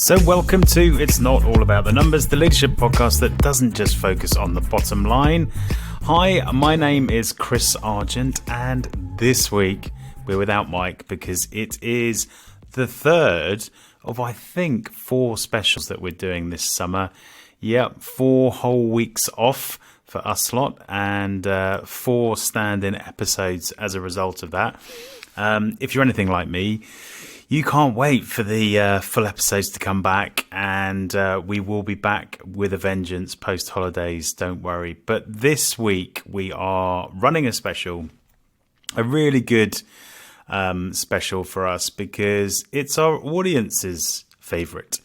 So welcome to It's Not All About the Numbers, the leadership podcast that doesn't just focus on the bottom line. Hi, my name is Chris Argent, and this week we're without Mike because it is the third of, I think, 4 specials that we're doing this summer. Yep, 4 whole weeks off for us lot and 4 stand-in episodes as a result of that. If you're anything like me, you can't wait for the full episodes to come back, and we will be back with a vengeance post-holidays, don't worry. But this week we are running a special, a really good special for us because it's our audience's favourite.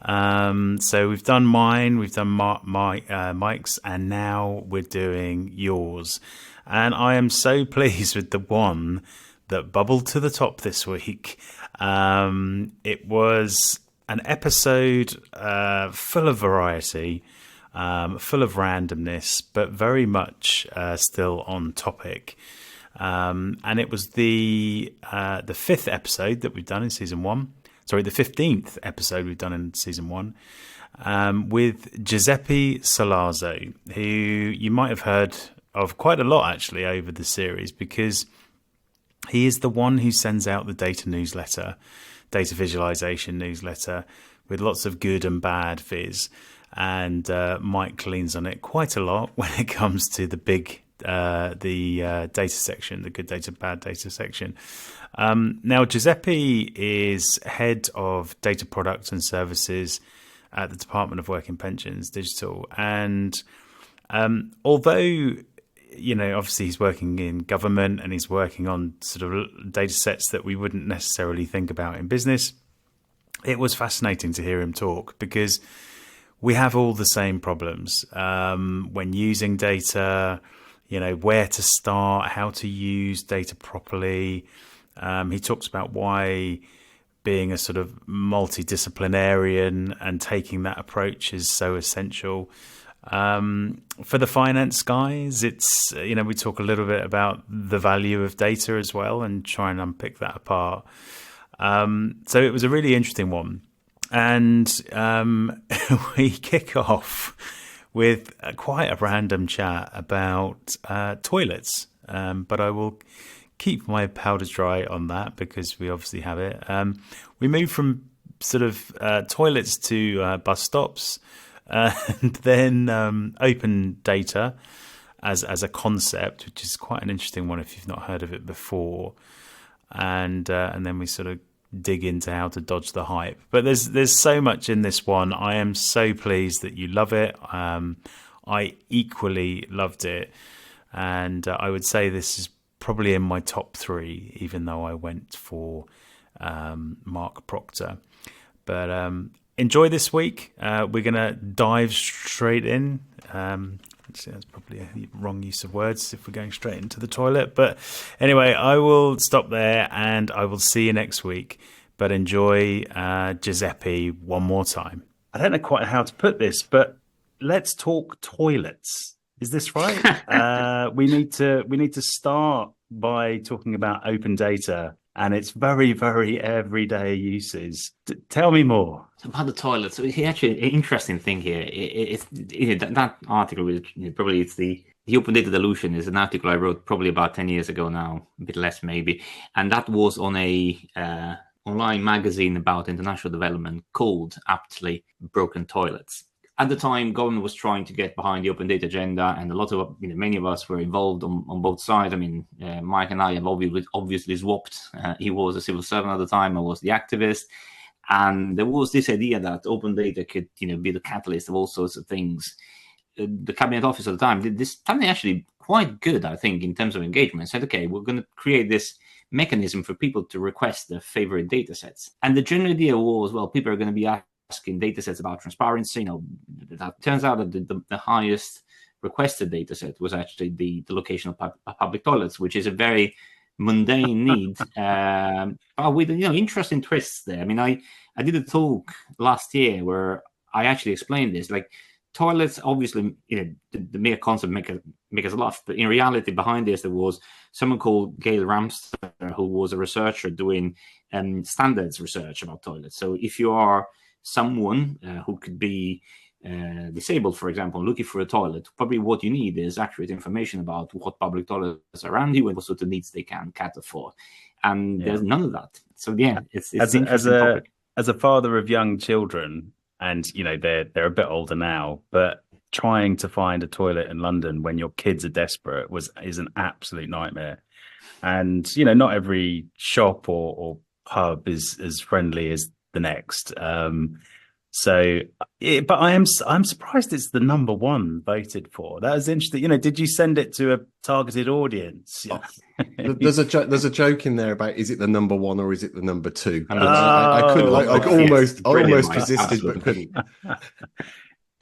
So we've done mine, we've done Mike's, and now we're doing yours. And I am so pleased with the one that bubbled to the top this week. It was an episode full of variety, full of randomness, but very much still on topic. And it was the 5th episode that we've done in season 1. Sorry, the 15th episode we've done in season 1, with Giuseppe Sollazzo, who you might have heard of quite a lot actually over the series, because he is the one who sends out the data newsletter, data visualization newsletter, with lots of good and bad viz. And Mike leans on it quite a lot when it comes to the big, the data section, the good data, bad data section. Now, Giuseppe is head of data products and services at the Department of Work and Pensions Digital. And although, you know, obviously he's working in government and he's working on sort of data sets that we wouldn't necessarily think about in business, it was fascinating to hear him talk because we have all the same problems when using data, you know, where to start, how to use data properly. He talks about why being a sort of multidisciplinarian and taking that approach is so essential. For the finance guys, it's, you know, we talk a little bit about the value of data as well and try and unpick that apart. So it was a really interesting one. And we kick off with quite a random chat about toilets. But I will keep my powder dry on that because we obviously have it. We move from sort of toilets to bus stops. And then open data as a concept, which is quite an interesting one if you've not heard of it before, and then we sort of dig into how to dodge the hype. But there's so much in this one. I am so pleased that you love it. I equally loved it, and I would say this is probably in my top 3, even though I went for Mark Proctor. But enjoy this week. We're going to dive straight in. That's probably a wrong use of words if we're going straight into the toilet. But anyway, I will stop there and I will see you next week. But enjoy Giuseppe one more time. I don't know quite how to put this, but let's talk toilets. Is this right? We need to start by talking about open data and its very, very everyday uses. Tell me more. About the toilets. So actually, an interesting thing here is that article, which probably it's the Open Data Delusion, is an article I wrote probably about 10 years ago now, a bit less maybe. And that was on a online magazine about international development called aptly Broken Toilets. At the time, government was trying to get behind the open data agenda, and a lot of, many of us were involved on both sides. I mean, Mike and I have obviously swapped. He was a civil servant at the time, I was the activist. And there was this idea that open data could, be the catalyst of all sorts of things. The cabinet office at the time did this something actually quite good, I think, in terms of engagement. Said, okay, we're going to create this mechanism for people to request their favorite data sets. And the general idea was, well, people are going to be asking data sets about transparency. That turns out that the highest requested data set was actually the location of public toilets, which is a very mundane need, but with interesting twists there. I mean, I did a talk last year where I actually explained this. Like, toilets, obviously, the mere concept make us laugh, but in reality, behind this, there was someone called Gail Ramster, who was a researcher doing standards research about toilets. So if you are someone who could be disabled, for example, looking for a toilet, probably what you need is accurate information about what public toilets are around you and what sort of needs they can cater for. And there's none of that. So yeah, it's an interesting topic. As a father of young children, and they're a bit older now, but trying to find a toilet in London when your kids are desperate is an absolute nightmare. And not every shop or pub is as friendly as the next. But I'm surprised it's the number one voted for. That is interesting. Did you send it to a targeted audience? There's a joke in there about, is it the number one or is it the number two? I couldn't. I almost resisted, but couldn't.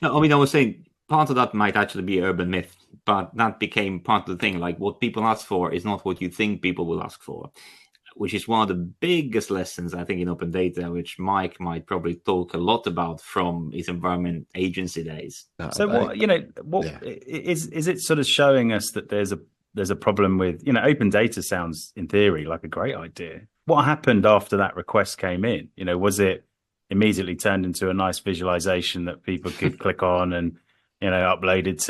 No, I mean, I was saying part of that might actually be urban myth, but that became part of the thing. Like, what people ask for is not what you think people will ask for, which is one of the biggest lessons, I think, in open data, which Mike might probably talk a lot about from his environment agency days. So is it sort of showing us that there's a problem with, open data sounds in theory like a great idea. What happened after that request came in? Was it immediately turned into a nice visualization that people could click on and, uploaded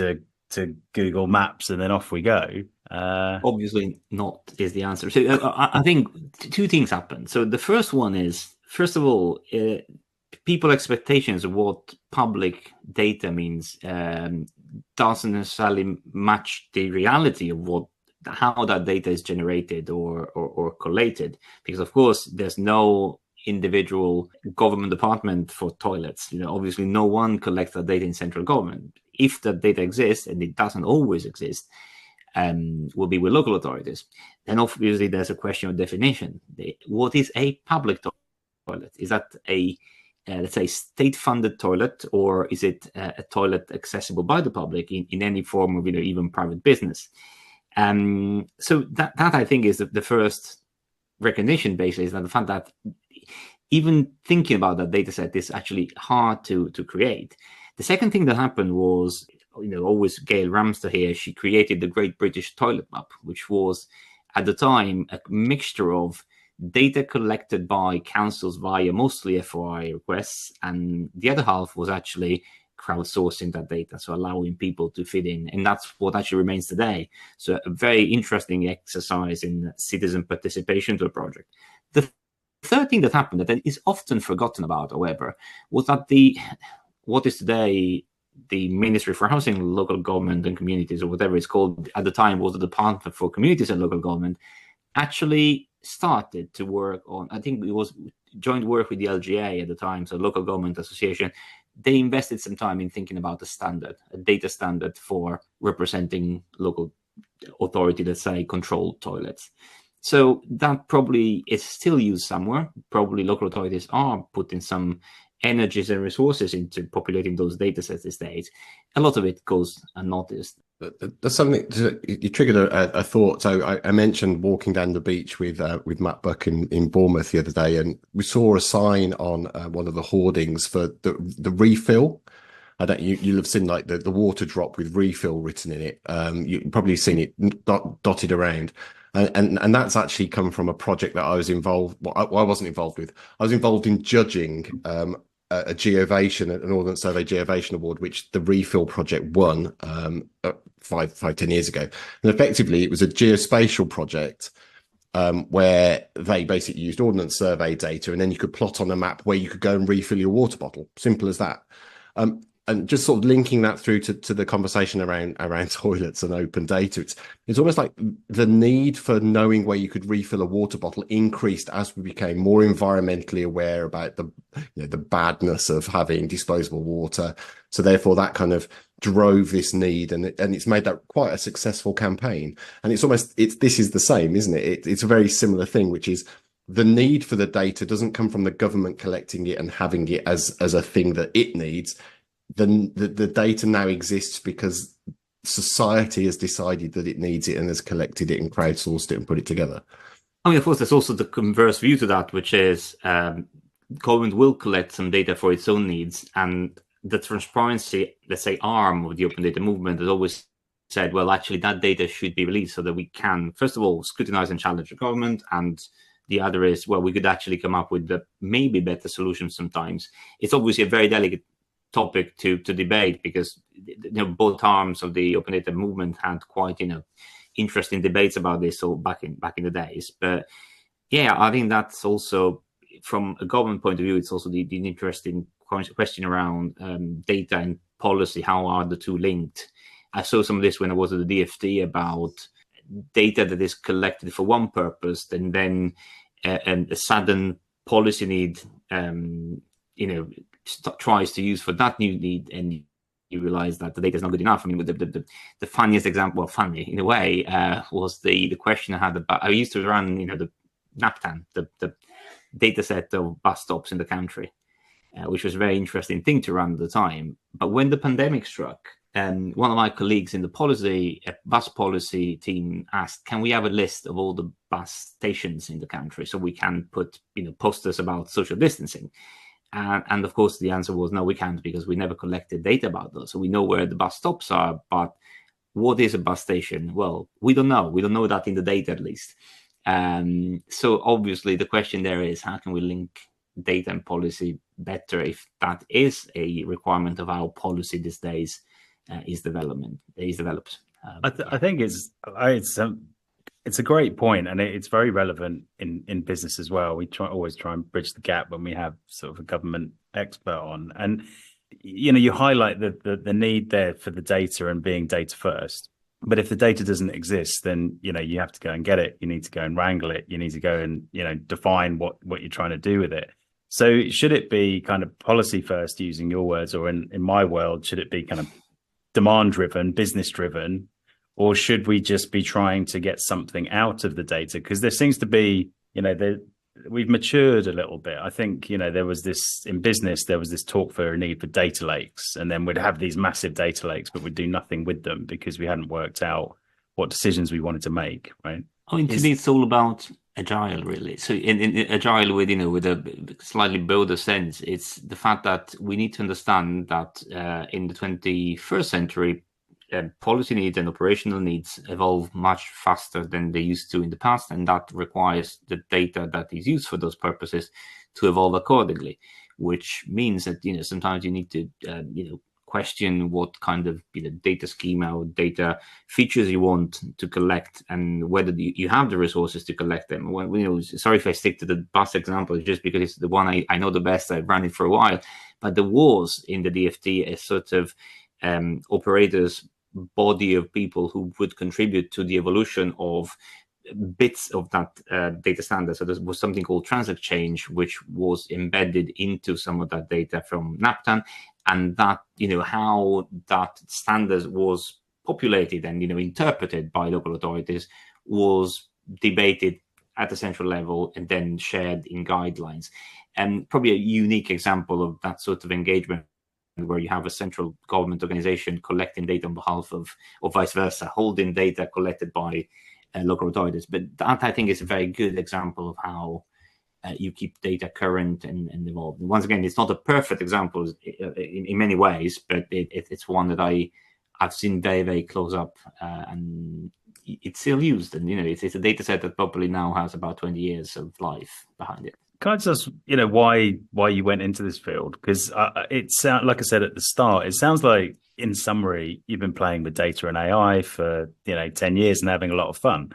to Google Maps and then off we go? Obviously not is the answer. So I think two things happen. So the first one is, first of all, people expectations of what public data means doesn't necessarily match the reality of how that data is generated or collated, because of course there's no individual government department for toilets. Obviously no one collects that data in central government. If that data exists, and it doesn't always exist, will be with local authorities. Then obviously there's a question of definition. What is a public toilet? Is that a let's say state-funded toilet, or is it a toilet accessible by the public in any form of even private business? So that I think is the first recognition, basically, is that the fact that even thinking about that data set is actually hard to create. The second thing that happened was, always Gail Ramster here, she created the Great British Toilet Map, which was at the time a mixture of data collected by councils via mostly FOI requests, and the other half was actually crowdsourcing that data, so allowing people to fit in. And that's what actually remains today. So a very interesting exercise in citizen participation to a project. The third thing that happened that is often forgotten about, however, was that what is today the Ministry for Housing, Local Government and Communities, or whatever it's called at the time, was the Department for Communities and Local Government, actually started to work on, I think it was joint work with the LGA at the time, so Local Government Association. They invested some time in thinking about a data standard for representing local authority, let's say, controlled toilets. So that probably is still used somewhere. Probably local authorities are putting some energies and resources into populating those data sets these days. A lot of it goes unnoticed. There's something you triggered a thought. So I mentioned walking down the beach with Matt Buck in Bournemouth the other day, and we saw a sign on one of the hoardings for the refill. You'll have seen like the water drop with refill written in it. You've probably seen it dotted around. And that's actually come from a project that I was involved. Well, I wasn't involved with. I was involved in judging a geovation, an Ordnance Survey Geovation Award, which the Refill project won 10 years ago. And effectively, it was a geospatial project where they basically used Ordnance Survey data, and then you could plot on a map where you could go and refill your water bottle. Simple as that. And just sort of linking that through to the conversation around toilets and open data, it's almost like the need for knowing where you could refill a water bottle increased as we became more environmentally aware about the badness of having disposable water. So therefore, that kind of drove this need, and it's made that quite a successful campaign. And this is the same, isn't it? It's a very similar thing, which is the need for the data doesn't come from the government collecting it and having it as a thing that it needs. The data now exists because society has decided that it needs it and has collected it and crowdsourced it and put it together. I mean, of course, there's also the converse view to that, which is government will collect some data for its own needs, and the transparency, let's say, arm of the open data movement has always said, well, actually, that data should be released so that we can, first of all, scrutinize and challenge the government and The other is, well, we could actually come up with maybe better solutions sometimes. It's obviously a very delicate topic to debate, because both arms of the open data movement had quite interesting debates about this all back in the days. But yeah, I think that's also, from a government point of view, it's also the interesting question around data and policy. How are the two linked? I saw some of this when I was at the DFT about data that is collected for one purpose, and then a sudden policy need, tries to use for that new need, and you realize that the data is not good enough. I mean, the funniest example, well, funny in a way, was the question I had about, I used to run, the NAPTAN, the data set of bus stops in the country, which was a very interesting thing to run at the time. But when the pandemic struck, one of my colleagues in the bus policy team asked, can we have a list of all the bus stations in the country so we can put posters about social distancing? And of course, the answer was no, we can't, because we never collected data about those. So we know where the bus stops are, but what is a bus station? Well, we don't know. We don't know that in the data, at least. So obviously, the question there is, how can we link data and policy better, if that is a requirement of our policy these days is developed? I think it's a great point, and it's very relevant in business as well. We always try and bridge the gap when we have sort of a government expert on, and you highlight the need there for the data and being data first. But if the data doesn't exist, then you have to go and get it. You need to go and wrangle it. You need to go and define what you're trying to do with it. So should it be kind of policy first, using your words, or in my world, should it be kind of demand driven, business driven? Or should we just be trying to get something out of the data? Because there seems to be, we've matured a little bit. I think, there was this talk for a need for data lakes, and then we'd have these massive data lakes, but we'd do nothing with them because we hadn't worked out what decisions we wanted to make, right? I mean, to me, it's all about agile, really. So in agile with a slightly broader sense, it's the fact that we need to understand that in the 21st century, policy needs and operational needs evolve much faster than they used to in the past, and that requires the data that is used for those purposes to evolve accordingly, which means that sometimes you need to question what kind of data schema or data features you want to collect, and whether you have the resources to collect them. Sorry if I stick to the bus example, just because it's the one I know the best. I've run it for a while, but there was in the DFT a sort of operators body of people who would contribute to the evolution of bits of that data standard. So there was something called TransAct which was embedded into some of that data from NAPTAN, and that how that standard was populated and interpreted by local authorities was debated at the central level and then shared in guidelines. And probably a unique example of that sort of engagement, where you have a central government organization collecting data on behalf of, or vice versa, holding data collected by local authorities. But that, I think, is a very good example of how you keep data current and evolved. And once again, it's not a perfect example in many ways, but it's one that I've seen very, very close up, and it's still used. And it's a data set that probably now has about 20 years of life behind it. Can I just, why you went into this field? Because it sounds, like I said at the start, it sounds like, in summary, you've been playing with data and AI for 10 years and having a lot of fun.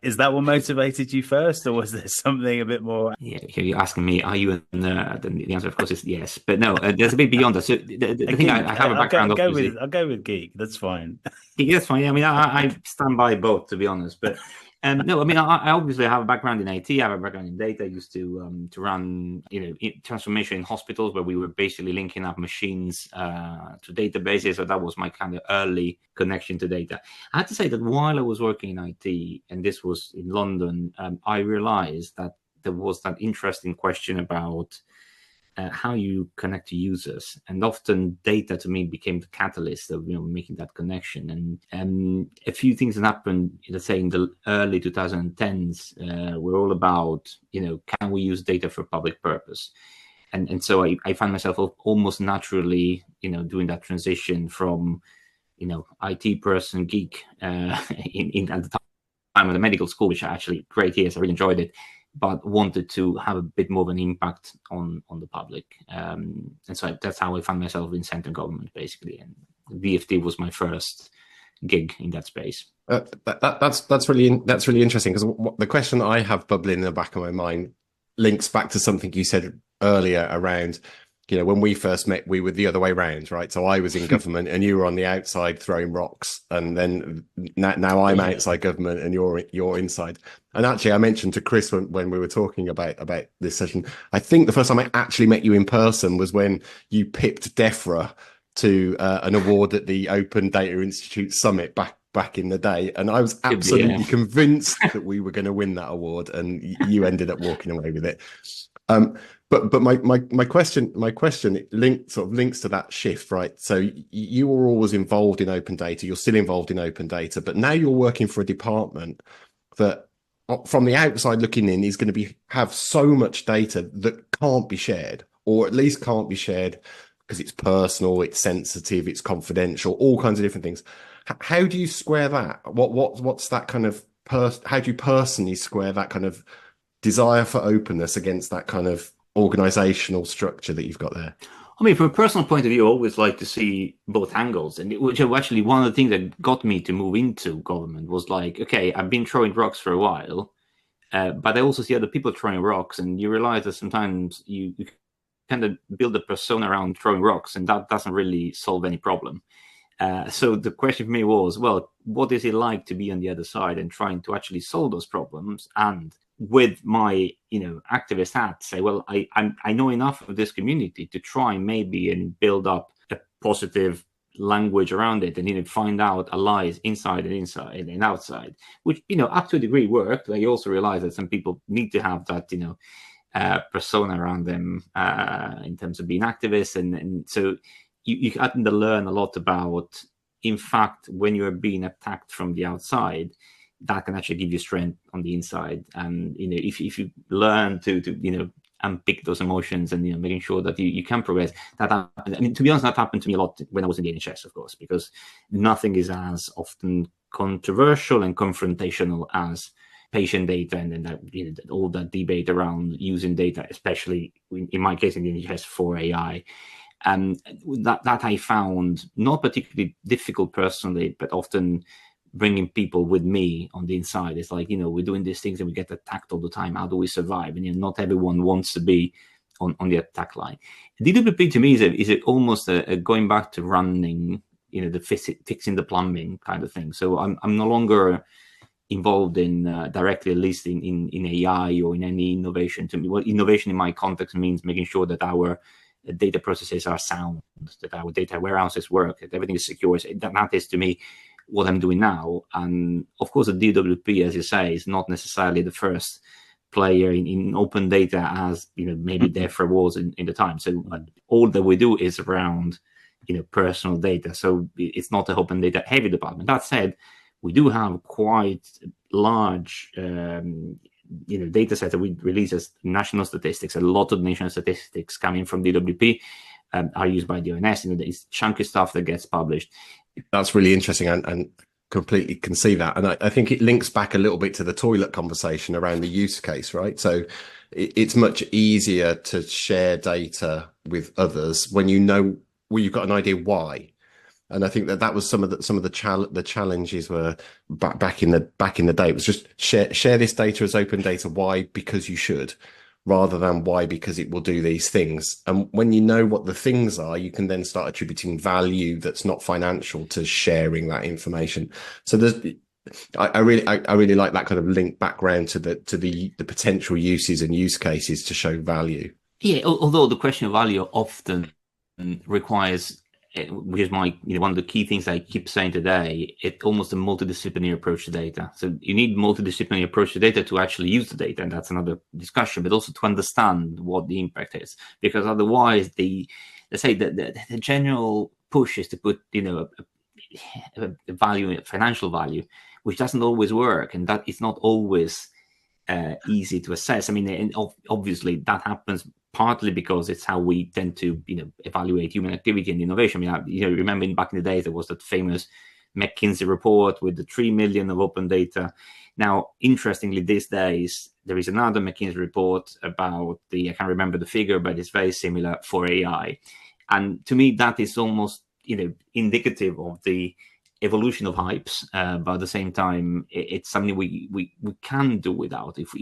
Is that what motivated you first, or was there something a bit more? Yeah, here you're asking me, are you a nerd? And the answer, of course, is yes. But no, there's a bit beyond that. So the thing, I have a background. I'll go with geek. That's fine. Yeah, that's fine. I mean, I stand by both, to be honest. But no, I mean, I obviously have a background in IT. I have a background in data. I used to run, transformation in hospitals, where we were basically linking up machines to databases. So that was my kind of early connection to data. I have to say that while I was working in IT, and this was in London, I realized that there was that interesting question about how you connect to users, and often data to me became the catalyst of making that connection. And a few things that happened, let's say in the early 2010s, were all about can we use data for public purpose, and so I found myself almost naturally doing that transition from IT person geek in at the time of the medical school, which actually great years, I really enjoyed it, but wanted to have a bit more of an impact on the public. And so that's how I found myself in central government, basically. And VFD was my first gig in that space. That's really interesting, because the question that I have bubbling in the back of my mind links back to something you said earlier around, when we first met, we were the other way around, right? So I was in government and you were on the outside throwing rocks, and then now I'm outside government and you're inside. And actually, I mentioned to Chris when we were talking about this session, I think the first time I actually met you in person was when you pipped DEFRA to an award at the Open Data Institute Summit back in the day, and I was absolutely convinced that we were going to win that award, and you ended up walking away with it. But my question links to that shift, right? So you were always involved in open data, you're still involved in open data, but now you're working for a department that, from the outside looking in, is going to have so much data that can't be shared, or at least can't be shared because it's personal, it's sensitive, it's confidential, all kinds of different things. How do you square that? What's that kind of how do you personally square that kind of desire for openness against that kind of organizational structure that you've got there? I mean, from a personal point of view, I always like to see both angles, and which actually one of the things that got me to move into government was like, okay, I've been throwing rocks for a while, but I also see other people throwing rocks, and you realize that sometimes you kind of build a persona around throwing rocks, and that doesn't really solve any problem. So the question for me was, well, what is it like to be on the other side and trying to actually solve those problems? And with my, activist hat, say, well, I know enough of this community to try maybe and build up a positive language around it, and find out allies inside and outside, which up to a degree worked. I also realized that some people need to have that persona around them in terms of being activists, and so you had to learn a lot about, in fact, when you're being attacked from the outside, that can actually give you strength on the inside. And if you learn to unpick those emotions and making sure that you can progress, that happened. I mean, to be honest, that happened to me a lot when I was in the NHS, of course, because nothing is as often controversial and confrontational as patient data, and then all that debate around using data, especially in my case in the NHS for AI. And that I found not particularly difficult personally, but often bringing people with me on the inside. It's like, we're doing these things and we get attacked all the time. How do we survive? And not everyone wants to be on the attack line. DWP to me is almost a going back to running, the fixing the plumbing kind of thing. So I'm no longer involved in directly, at least in AI or in any innovation. To me, well, innovation in my context means making sure that our data processes are sound, that our data warehouses work, that everything is secure. That is, to me, what I'm doing now. And of course, the DWP, as you say, is not necessarily the first player in open data, as maybe DEFRA was in the time. So all that we do is around personal data. So it's not an open data heavy department. That said, we do have quite large data set that we release as national statistics. A lot of national statistics coming from DWP are used by the ONS. It's chunky stuff that gets published. That's really interesting, and completely can see that. And I think it links back a little bit to the toilet conversation around the use case, right? So it's much easier to share data with others when you've got an idea why. And I think that was some of the challenges were back in the day. It was just share this data as open data. Why? Because you should, rather than why? Because it will do these things. And when you know what the things are, you can then start attributing value that's not financial to sharing that information. So I really like that kind of link background to the potential uses and use cases to show value. Yeah, although the question of value often requires, which is my one of the key things I keep saying today, it's almost a multidisciplinary approach to data. So you need multidisciplinary approach to data to actually use the data, and that's another discussion, but also to understand what the impact is, because otherwise let's say the general push is to put a value, a financial value, which doesn't always work, and that is not always easy to assess. I mean, and obviously that happens partly because it's how we tend to, evaluate human activity and innovation. I mean, remember back in the days, there was that famous McKinsey report with the 3 million of open data. Now, interestingly, these days, there is another McKinsey report about I can't remember the figure, but it's very similar for AI. And to me, that is almost, indicative of the evolution of hypes, but at the same time, it's something we can do without, if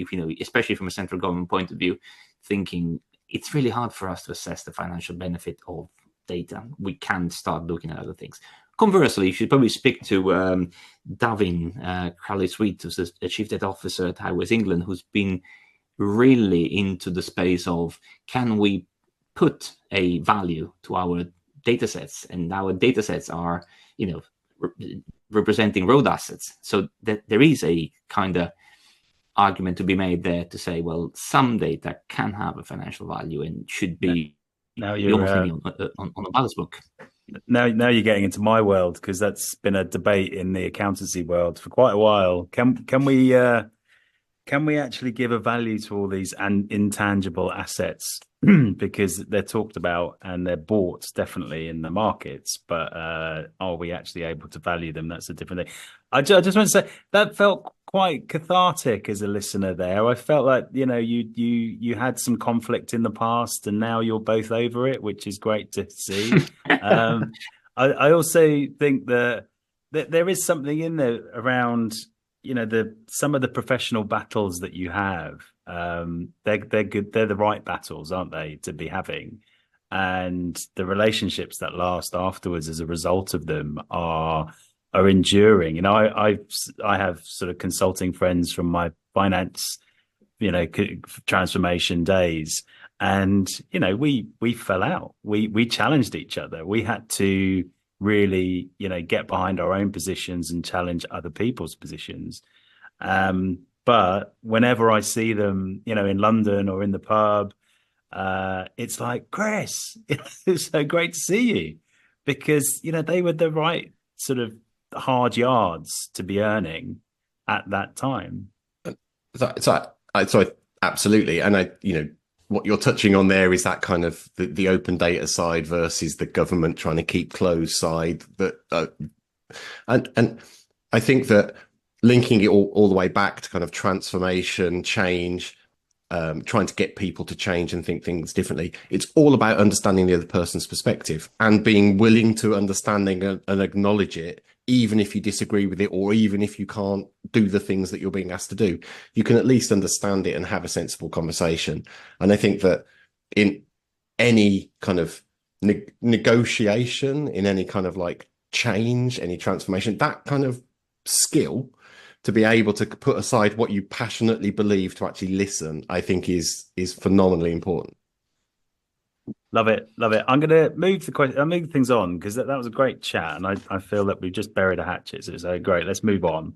especially from a central government point of view, thinking it's really hard for us to assess the financial benefit of data. We can start looking at other things. Conversely, you should probably speak to Davin Crowley-Sweet, who's the Chief Data Officer at Highways England, who's been really into the space of, can we put a value to our data sets? And our data sets are, representing road assets. So that there is a kind of argument to be made there to say, well, some data can have a financial value and should be almost on a balance book. Now you're getting into my world, because that's been a debate in the accountancy world for quite a while. Can we actually give a value to all these intangible assets because they're talked about and they're bought definitely in the markets, but are we actually able to value them? That's a different thing. I just want to say that felt quite cathartic as a listener there. I felt like you had some conflict in the past and now you're both over it, which is great to see. I also think that there is something in there around some of the professional battles that you have. They're good. They're the right battles, aren't they, to be having? And the relationships that last afterwards as a result of them are enduring. I have sort of consulting friends from my finance, transformation days, and we fell out. We challenged each other. We had to really, get behind our own positions and challenge other people's positions. But whenever I see them, in London or in the pub, it's like, Chris, it's so great to see you, because, they were the right sort of hard yards to be earning at that time. So absolutely. And what you're touching on there is that kind of the open data side versus the government trying to keep closed side. And I think that linking it all the way back to kind of transformation, change, trying to get people to change and think things differently. It's all about understanding the other person's perspective and being willing to understanding and acknowledge it, even if you disagree with it, or even if you can't do the things that you're being asked to do. You can at least understand it and have a sensible conversation. And I think that in any kind of negotiation, in any kind of like change, any transformation, that kind of skill to be able to put aside what you passionately believe to actually listen, I think is phenomenally important. Love it. I'm going to move things on, because that was a great chat, and I feel that we've just buried a hatchet. So great. Let's move on.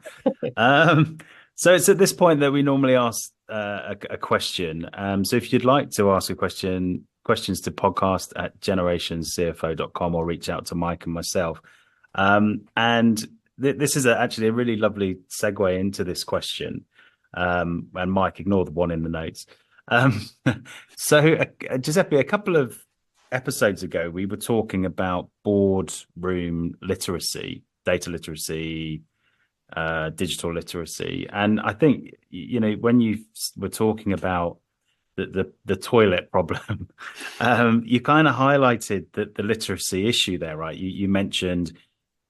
So it's at this point that we normally ask a question. So if you'd like to ask a question, questions to podcast@generationscfo.com, or reach out to Mike and myself. And this is actually a really lovely segue into this question. And Mike, ignore the one in the notes. So Giuseppe, a couple of episodes ago, we were talking about boardroom literacy, data literacy, digital literacy. And I think, when you were talking about the toilet problem, you kind of highlighted the literacy issue there, right? You mentioned,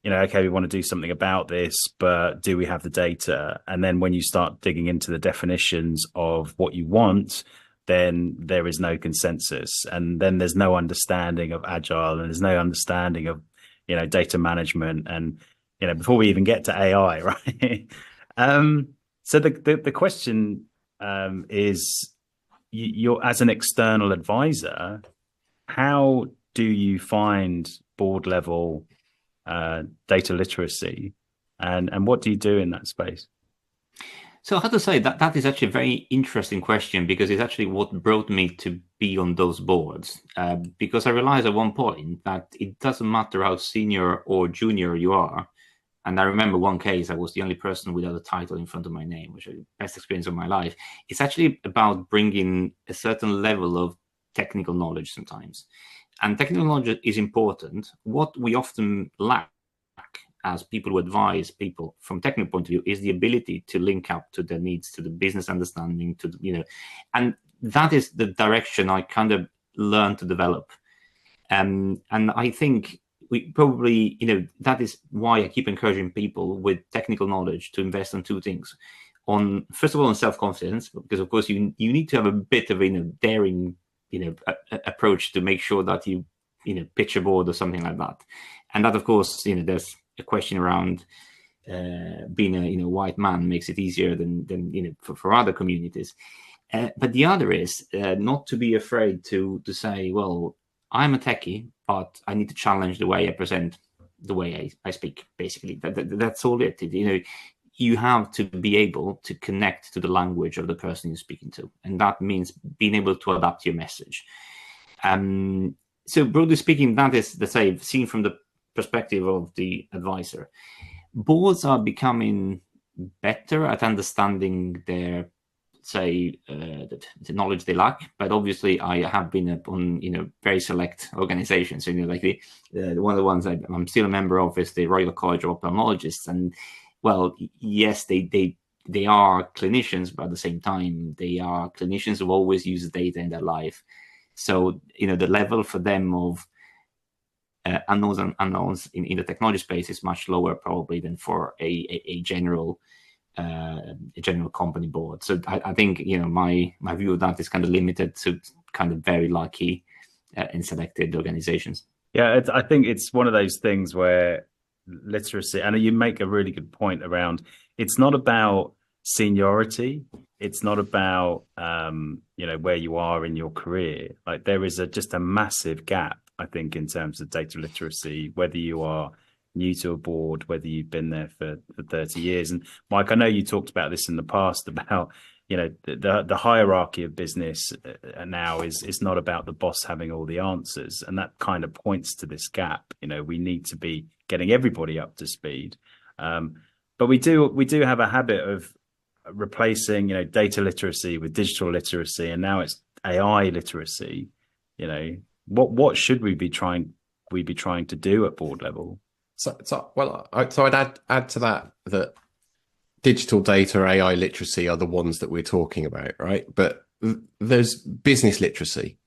okay, we want to do something about this, but do we have the data? And then when you start digging into the definitions of what you want, then there is no consensus. And then there's no understanding of agile, and there's no understanding of, data management. And, before we even get to AI, right? So the question is, you're, as an external advisor, how do you find board level data literacy, and what do you do in that space? So I have to say that is actually a very interesting question, because it's actually what brought me to be on those boards. Because I realized at one point that it doesn't matter how senior or junior you are. And I remember one case, I was the only person without a title in front of my name, which was the best experience of my life. It's actually about bringing a certain level of technical knowledge sometimes. And technical knowledge is important. What we often lack as people who advise people from technical point of view is the ability to link up to their needs, to the business understanding, to the, and that is the direction I kind of learned to develop. And I think we probably, that is why I keep encouraging people with technical knowledge to invest on two things. On, first of all, on self-confidence, because of course you need to have a bit of a daring, approach to make sure that you pitch a board or something like that. And that, of course, there's a question around being a white man makes it easier than for other communities. But the other is not to be afraid to say, well, I'm a techie, but I need to challenge the way I present, the way I speak. Basically, that's all it. You have to be able to connect to the language of the person you're speaking to, and that means being able to adapt your message. So broadly speaking, that is, let's say, seen from the perspective of the advisor. Boards are becoming better at understanding their, say, the knowledge they lack, but obviously I have been on very select organizations. Like one of the ones I'm still a member of is the Royal College of Ophthalmologists, and well, yes, they are clinicians, but at the same time they are clinicians who always use data in their life. So the level for them of unknowns in the technology space is much lower probably than for a general company board. So I think my view of that is kind of limited to kind of very lucky and selected organizations. Yeah, I think it's one of those things where literacy, and you make a really good point around, it's not about seniority, it's not about where you are in your career. Like there is just a massive gap, I think, in terms of data literacy, whether you are new to a board, whether you've been there for 30 years. And Mike, I know you talked about this in the past about the hierarchy of business now is not about the boss having all the answers, and that kind of points to this gap. We need to be getting everybody up to speed, but we do have a habit of replacing data literacy with digital literacy, and now it's AI literacy. What should we be trying to do at board level? So I'd add to that digital data, AI literacy are the ones that we're talking about, right? But there's business literacy,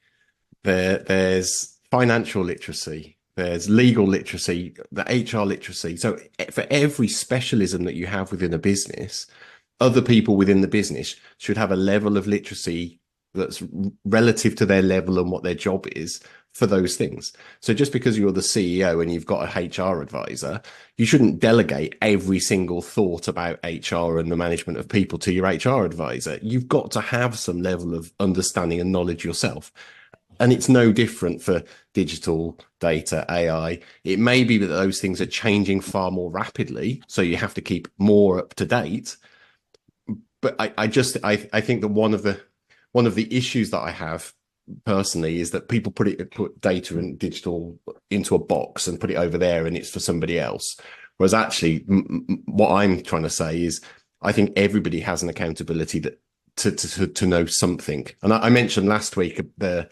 there's financial literacy, there's legal literacy, the HR literacy. So for every specialism that you have within a business, other people within the business should have a level of literacy that's relative to their level and what their job is for those things. So just because you're the CEO and you've got a HR advisor, you shouldn't delegate every single thought about HR and the management of people to your HR advisor. You've got to have some level of understanding and knowledge yourself. And it's no different for digital data, AI. It may be that those things are changing far more rapidly, so you have to keep more up to date. But I think that one of the issues that I have personally is that people put data and digital into a box and put it over there and it's for somebody else. Whereas actually what I'm trying to say is I think everybody has an accountability that to know something. And I mentioned last week I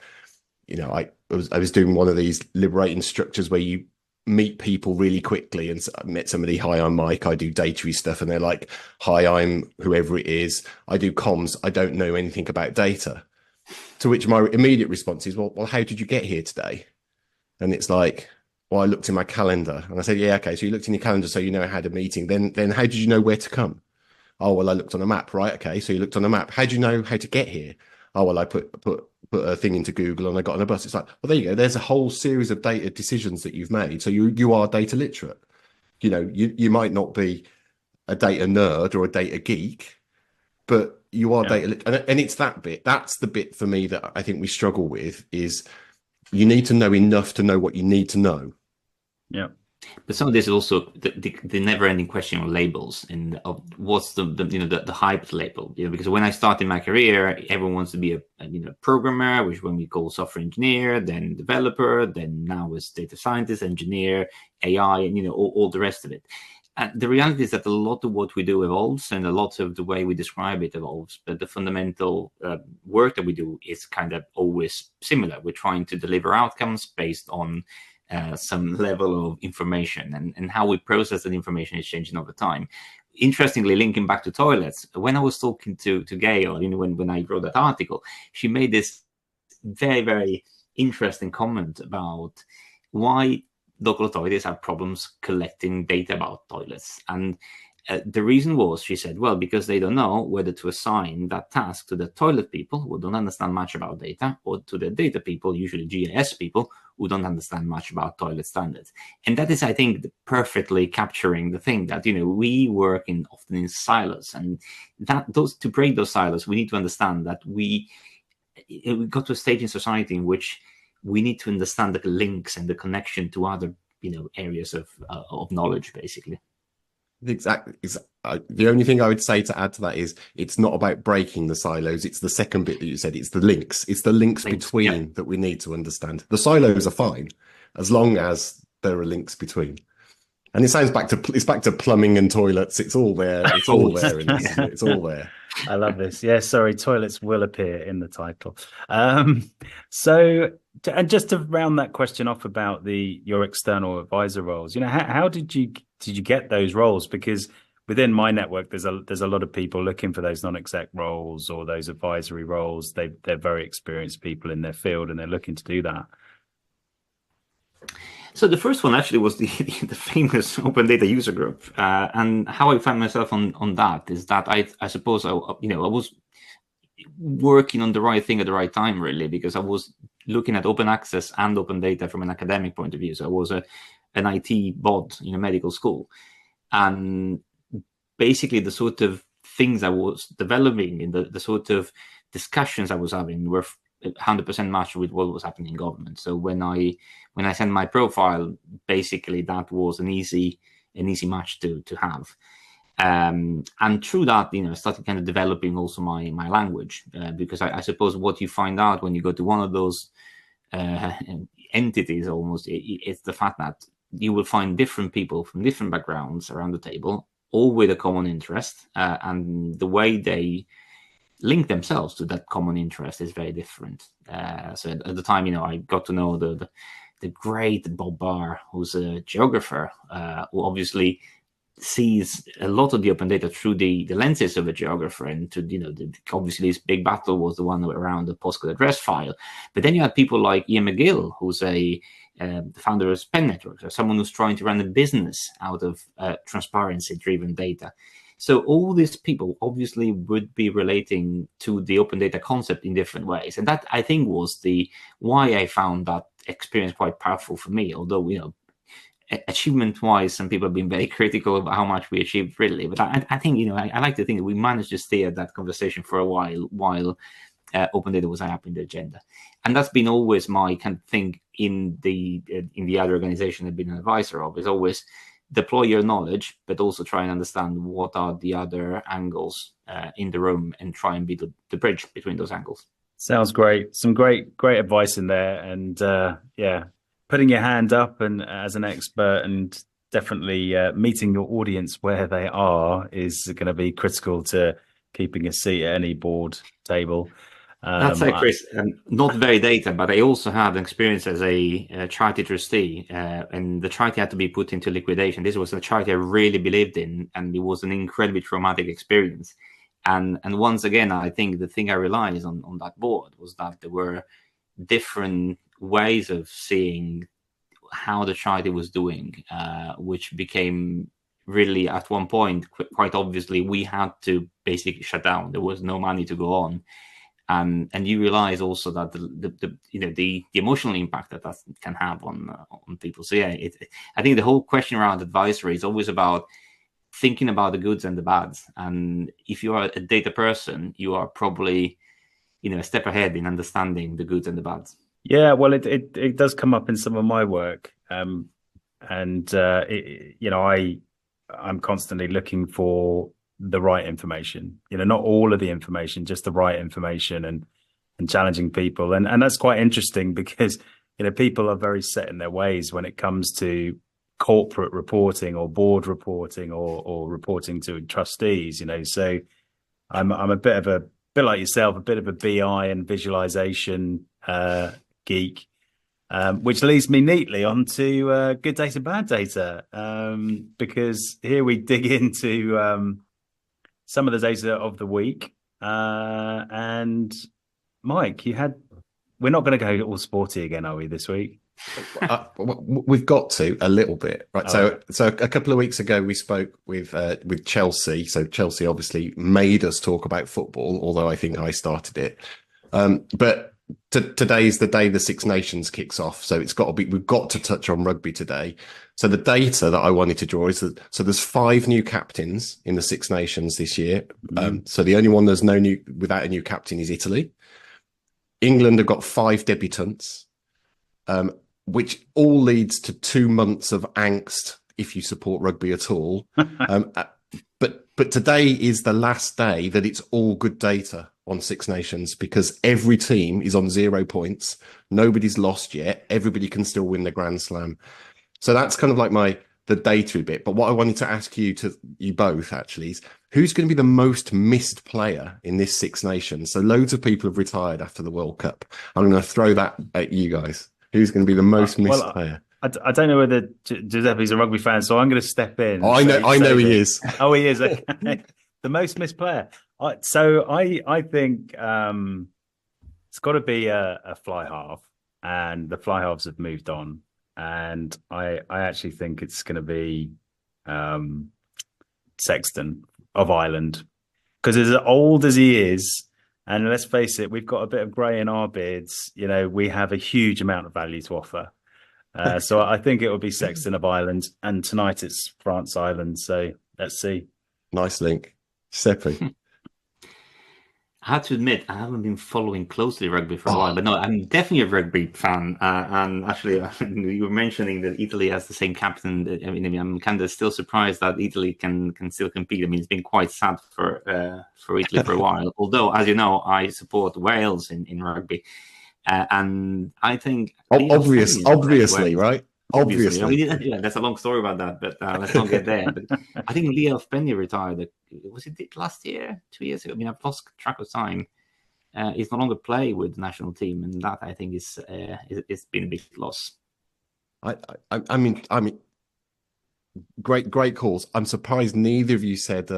was doing one of these liberating structures where you meet people really quickly, and I met somebody, hi, I'm Mike, I do data stuff, and they're like, hi, I'm whoever it is, I do comms, I don't know anything about data. To which my immediate response is, well, how did you get here today? And it's like, well, I looked in my calendar. And I said, yeah, okay, so you looked in your calendar, so you know I had a meeting. Then how did you know where to come? Oh, well, I looked on a map, right? Okay, so you looked on a map. How do you know how to get here? Oh, well, I put a thing into Google and I got on a bus. It's like, well, there you go. There's a whole series of data decisions that you've made. So you are data literate. You might not be a data nerd or a data geek, but you are data literate. And it's that bit. That's the bit for me that I think we struggle with, is you need to know enough to know what you need to know. Yeah. But some of this is also the never-ending question of labels and of what's the hype label. Because when I started my career, everyone wants to be a programmer, which when we call software engineer, then developer, then now it's data scientist, engineer, AI, and all the rest of it. And the reality is that a lot of what we do evolves, and a lot of the way we describe it evolves. But the fundamental work that we do is kind of always similar. We're trying to deliver outcomes based on some level of information, and how we process that information is changing over time. Interestingly, linking back to toilets, when I was talking to Gail, when I wrote that article, she made this very, very interesting comment about why local authorities have problems collecting data about toilets. And the reason was, she said, well, because they don't know whether to assign that task to the toilet people who don't understand much about data, or to the data people, usually GIS people, who don't understand much about toilet standards. And that is, I think, perfectly capturing the thing that, we work often in silos, and to break those silos, we need to understand that we got to a stage in society in which we need to understand the links and the connection to other, areas of knowledge, basically. Exactly. The only thing I would say to add to that is it's not about breaking the silos. It's the second bit that you said. It's the links. It's the links between that we need to understand. The silos are fine as long as there are links between. And it sounds back to plumbing and toilets. It's all there. It's all there. It's all there. I love this. Yeah, sorry, toilets will appear in the title. So, and just to round that question off about your external advisor roles, how did you get those roles? Because within my network, there's a lot of people looking for those non-exec roles or those advisory roles. They're very experienced people in their field, and they're looking to do that. So the first one actually was the famous Open Data User Group, and how I found myself on that is that I suppose I was working on the right thing at the right time, really, because I was looking at open access and open data from an academic point of view. So I was an IT bod in a medical school, and basically the sort of things I was developing in the sort of discussions I was having were 100% matched with what was happening in government. So when I sent my profile, basically that was an easy match to have. And through that, I started kind of developing also my language, because I suppose what you find out when you go to one of those entities, almost, it's the fact that you will find different people from different backgrounds around the table, all with a common interest, and the way they link themselves to that common interest is very different. So at the time, I got to know the great Bob Barr, who's a geographer, who obviously sees a lot of the open data through the lenses of a geographer, and obviously his big battle was the one around the postcode address file. But then you had people like Ian McGill, who's the founder of Penn Networks, or someone who's trying to run a business out of transparency-driven data. So all these people obviously would be relating to the open data concept in different ways. And that, I think, was why I found that experience quite powerful for me. Although, achievement-wise, some people have been very critical of how much we achieved, really. But I think, I like to think that we managed to steer that conversation for a while open data was high up in the agenda. And that's been always my kind of thing in the other organization I've been an advisor of, is always deploy your knowledge, but also try and understand what are the other angles in the room, and try and be the bridge between those angles. Sounds great. Some great advice in there. And putting your hand up and as an expert, and definitely meeting your audience where they are is going to be critical to keeping a seat at any board table. That's right, Chris. Not very data, but I also had an experience as a charity trustee, and the charity had to be put into liquidation. This was a charity I really believed in, and it was an incredibly traumatic experience. And once again, I think the thing I realized on that board was that there were different ways of seeing how the charity was doing, which became really, at one point, quite obviously, we had to basically shut down. There was no money to go on. And you realize also that the emotional impact that can have on people. So yeah, I think the whole question around advisory is always about thinking about the goods and the bads. And if you are a data person, you are probably a step ahead in understanding the goods and the bads. Yeah, well, it does come up in some of my work, I'm constantly looking for the right information, not all of the information, just the right information, and challenging people. And that's quite interesting because, people are very set in their ways when it comes to corporate reporting or board reporting or reporting to trustees, so I'm a bit like yourself, a bit of a BI and visualization geek. Which leads me neatly onto good data, bad data, because here we dig into some of the data of the week. And Mike, we're not going to go all sporty again, are we, this week? We've got to a little bit, right? So a couple of weeks ago, we spoke with Chelsea. So Chelsea obviously made us talk about football, although I think I started it. But today's the day the Six Nations kicks off, so we've got to touch on rugby today. So the data that I wanted to draw is that there's 5 new captains in the Six Nations this year. So the only one without a new captain is Italy. England have got 5 debutants, which all leads to 2 months of angst if you support rugby at all. But today is the last day that it's all good data on Six Nations, because every team is on 0 points. Nobody's lost yet. Everybody can still win the Grand Slam. So that's kind of like the data bit. But what I wanted to ask you both actually is, who's going to be the most missed player in this Six Nations? So loads of people have retired after the World Cup. I'm going to throw that at you guys. Who's going to be the most missed player? I don't know whether Giuseppe's a rugby fan, so I'm going to step in. Oh, I know he is. Oh, he is. Okay. The most missed player. I think it's got to be a fly half, and the fly halves have moved on. And I actually think it's going to be Sexton of Ireland, because as old as he is, and let's face it, we've got a bit of grey in our beards. You know, we have a huge amount of value to offer. So I think it will be Sexton of Ireland, and tonight it's France Ireland. So let's see. Nice link, Giuseppe. I have to admit, I haven't been following closely rugby for a while, but no, I'm definitely a rugby fan. And actually, you were mentioning that Italy has the same captain. I mean, I'm kind of still surprised that Italy can still compete. I mean, it's been quite sad for Italy for a while. Although, as you know, I support Wales in rugby, and I think obviously, right? Obviously. I mean, yeah, there's a long story about that, but let's not get there. But I think Leo Penny retired. Was it last year, 2 years ago? I mean, I've lost track of time. He's no longer play with the national team, and that I think is it's been a big loss. I mean, great calls. I'm surprised neither of you said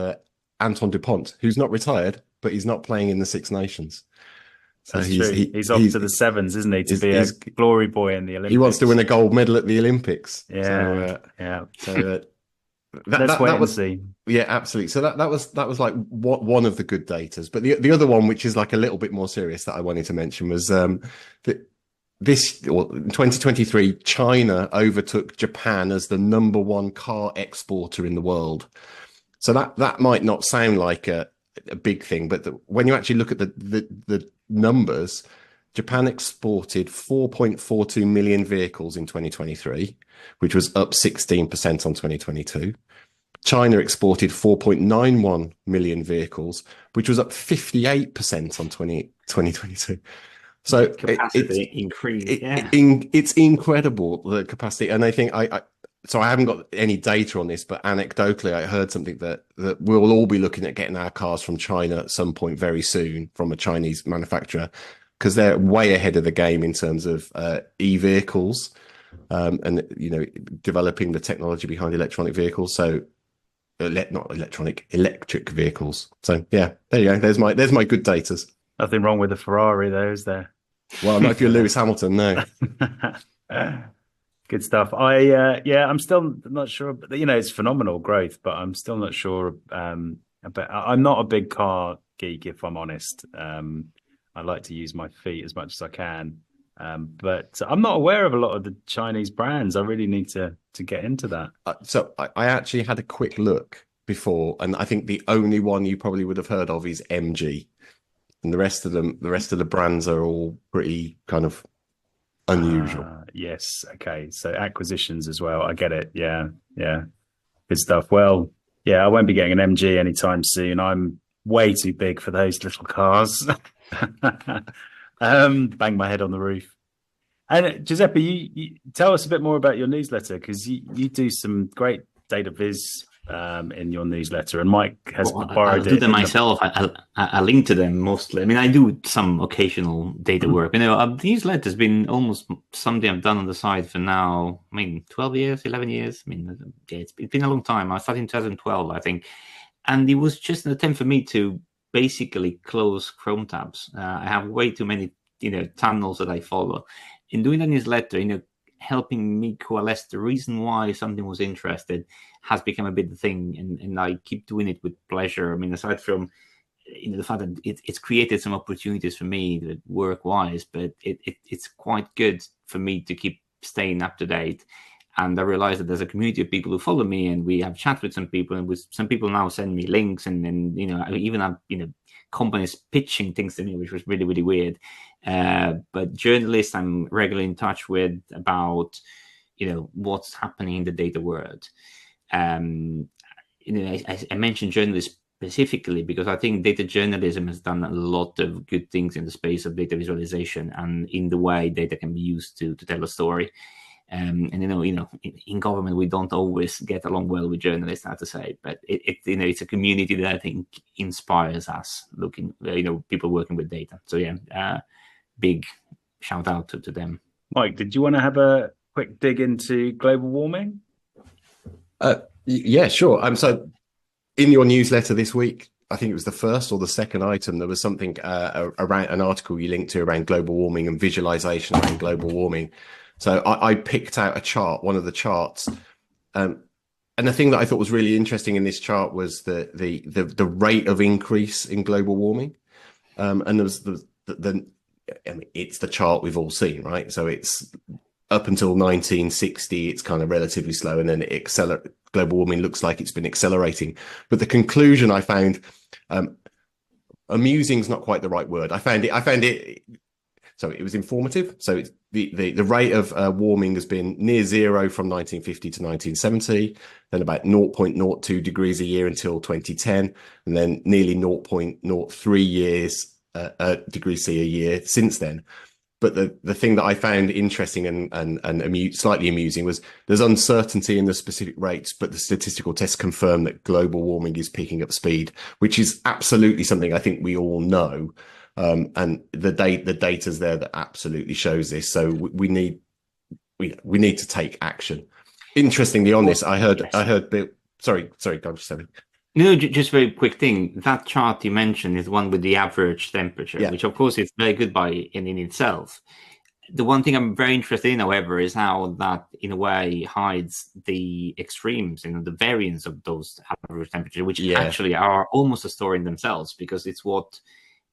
Anton Dupont, who's not retired, but he's not playing in the Six Nations. So he's off to the sevens, isn't he, to be a glory boy in the Olympics? He wants to win a gold medal at the Olympics. Yeah, So let's wait and see. Yeah, absolutely. So that was like one of the good datas. But the other one, which is like a little bit more serious, that I wanted to mention was in 2023, China overtook Japan as the #1 car exporter in the world. So that might not sound like a big thing, but when you actually look at the numbers, Japan exported 4.42 million vehicles in 2023, which was up 16% on 2022. China exported 4.91 million vehicles, which was up 58% on 2022. So capacity increase. It's incredible, the capacity. And I think so I haven't got any data on this, but anecdotally, I heard something that we'll all be looking at getting our cars from China at some point very soon from a Chinese manufacturer, because they're way ahead of the game in terms of e-vehicles and, you know, developing the technology behind electronic vehicles. So electric vehicles. So yeah, there you go. There's my good datas. Nothing wrong with the Ferrari though, is there? Well, not if you're Lewis Hamilton, no. Good stuff. I'm still not sure, but you know, it's phenomenal growth, but I'm still not sure. I'm not a big car geek, if I'm honest. I like to use my feet as much as I can, but I'm not aware of a lot of the Chinese brands. I really need to get into that. So I actually had a quick look before, and I think the only one you probably would have heard of is MG, and the rest of the brands are all pretty kind of unusual. Yes. Okay. So acquisitions as well. I get it. Yeah. Good stuff. Well, yeah, I won't be getting an MG anytime soon. I'm way too big for those little cars. Bang my head on the roof. And Giuseppe, you tell us a bit more about your newsletter, because you do some great data viz in your newsletter, and Mike has borrowed I'll do it. them myself. I link to them mostly. I mean, I do some occasional data work. You know, the newsletter has been almost something I've done on the side for now. I mean, 12 years, 11 years. I mean, yeah, it's been a long time. I started in 2012, I think, and it was just an attempt for me to basically close Chrome tabs. I have way too many, tunnels that I follow. In doing a newsletter, helping me coalesce the reason why something was interested has become a bit the thing, and I keep doing it with pleasure. I mean, aside from the fact that it's created some opportunities for me work-wise, but it's quite good for me to keep staying up to date. And I realized that there's a community of people who follow me, and we have chat with some people, and with some people now send me links, and I even have companies pitching things to me, which was really, really weird. But journalists I'm regularly in touch with about what's happening in the data world. I mentioned journalists specifically because I think data journalism has done a lot of good things in the space of data visualization and in the way data can be used to tell a story. And in government we don't always get along well with journalists, I have to say, but it's a community that I think inspires us looking, people working with data. So big shout out to them. Mike, did you want to have a quick dig into global warming? Yeah, sure. So in your newsletter this week, I think it was the first or the second item, there was something around an article you linked to around global warming and visualization around global warming. So I picked out a chart, one of the charts, and the thing that I thought was really interesting in this chart was the rate of increase in global warming, and there was it's the chart we've all seen, right? So it's up until 1960, it's kind of relatively slow, and then global warming looks like it's been accelerating. But the conclusion I found, amusing is not quite the right word. I found it. So it was informative. So it's the rate of warming has been near zero from 1950 to 1970, then about 0.02 degrees a year until 2010, and then nearly 0.03 degrees C a year since then. But the thing that I found interesting and slightly amusing was there's uncertainty in the specific rates, but the statistical tests confirm that global warming is picking up speed, which is absolutely something I think we all know. And the data's there that absolutely shows this. So we need to take action. Interestingly, on this, I heard Bill. Sorry, go on, Giuseppe. No, just very quick thing. That chart you mentioned is one with the average temperature, which of course is very good in itself. The one thing I'm very interested in, however, is how that in a way hides the extremes, the variance of those average temperatures, which actually are almost a story in themselves, because it's what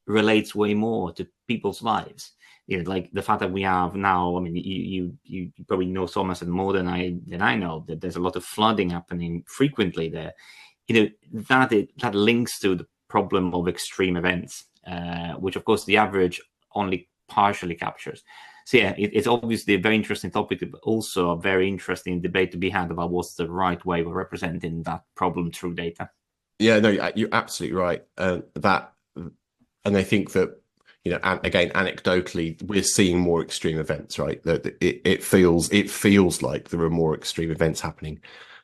relates way more to people's lives. Like the fact that we have now, I mean, you probably know Somerset more than I know, that there's a lot of flooding happening frequently there. That links to the problem of extreme events, which of course the average only partially captures. So it's obviously a very interesting topic, but also a very interesting debate to be had about what's the right way of representing that problem through data. Yeah, no, you're absolutely right. And I think that, again, anecdotally, we're seeing more extreme events, right? That it feels like there are more extreme events happening.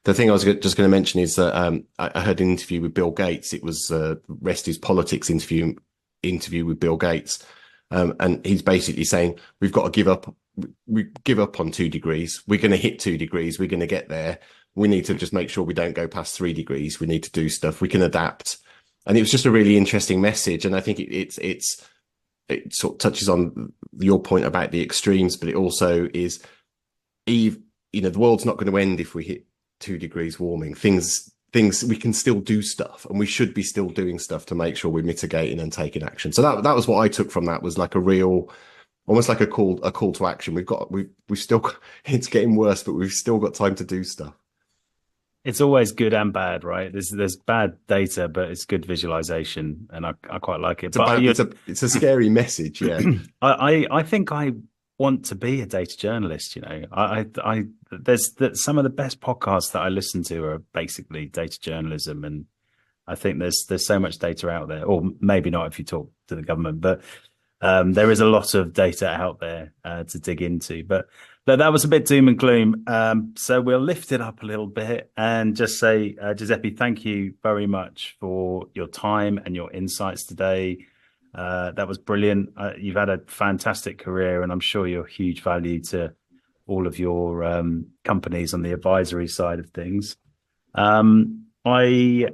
The thing I was just going to mention is that I heard an interview with Bill Gates. It was Rest Is Politics interview with Bill Gates, and he's basically saying we've got to give up. We give up on 2 degrees. We're going to hit 2 degrees. We're going to get there. We need to just make sure we don't go past 3 degrees. We need to do stuff. We can adapt. And it was just a really interesting message. And I think it sort of touches on your point about the extremes, but it also is, the world's not going to end if we hit 2 degrees warming. Things we can still do stuff, and we should be still doing stuff to make sure we're mitigating and taking action. So that was what I took from that, was like a real, almost like a call to action. We've still got, it's getting worse, but we've still got time to do stuff. It's always good and bad, right? There's bad data, but it's good visualization, and I quite like it. It's a scary message, yeah. I think I want to be a data journalist. There's some of the best podcasts that I listen to are basically data journalism, and I think there's so much data out there, or maybe not if you talk to the government, but there is a lot of data out there to dig into. But that was a bit doom and gloom. So we'll lift it up a little bit and just say, Giuseppe, thank you very much for your time and your insights today. That was brilliant. You've had a fantastic career, and I'm sure you're huge value to all of your companies on the advisory side of things. I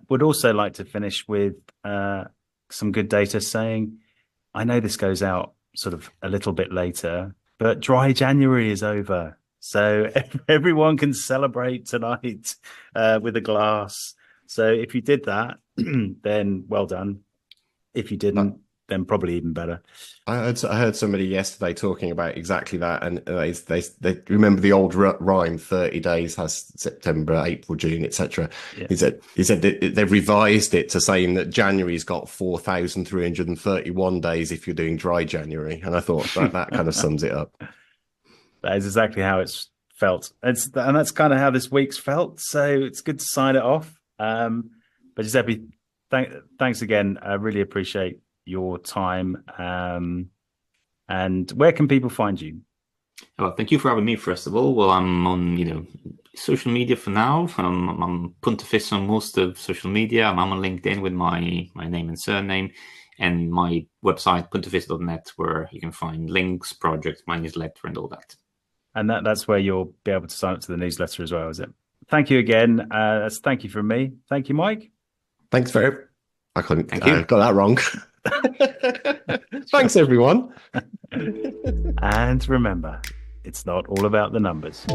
would also like to finish with some good data saying, I know this goes out sort of a little bit later, but dry January is over. So everyone can celebrate tonight with a glass. So if you did that, then well done. If you didn't, then probably even better. I heard somebody yesterday talking about exactly that, and they remember the old rhyme: 30 days has September, April, June, etc. Yeah. He said they've revised it to saying that January's got 4,331 days if you're doing dry January, and I thought that kind of sums it up. That is exactly how it's felt, and that's kind of how this week's felt. So it's good to sign it off. But Giuseppe, thanks again. I really appreciate your time. And where can people find you? Well, thank you for having me, first of all. Well, I'm on social media for now. I'm Pontifex on most of social media. I'm on LinkedIn with my name and surname, and my website pontifex.net, where you can find links, projects, my newsletter, and all that. And that's where you'll be able to sign up to the newsletter as well, is it? Thank you again. That's thank you from me. Thank you, Mike. Thanks, very. I got that wrong. Thanks, everyone. And remember, it's not all about the numbers.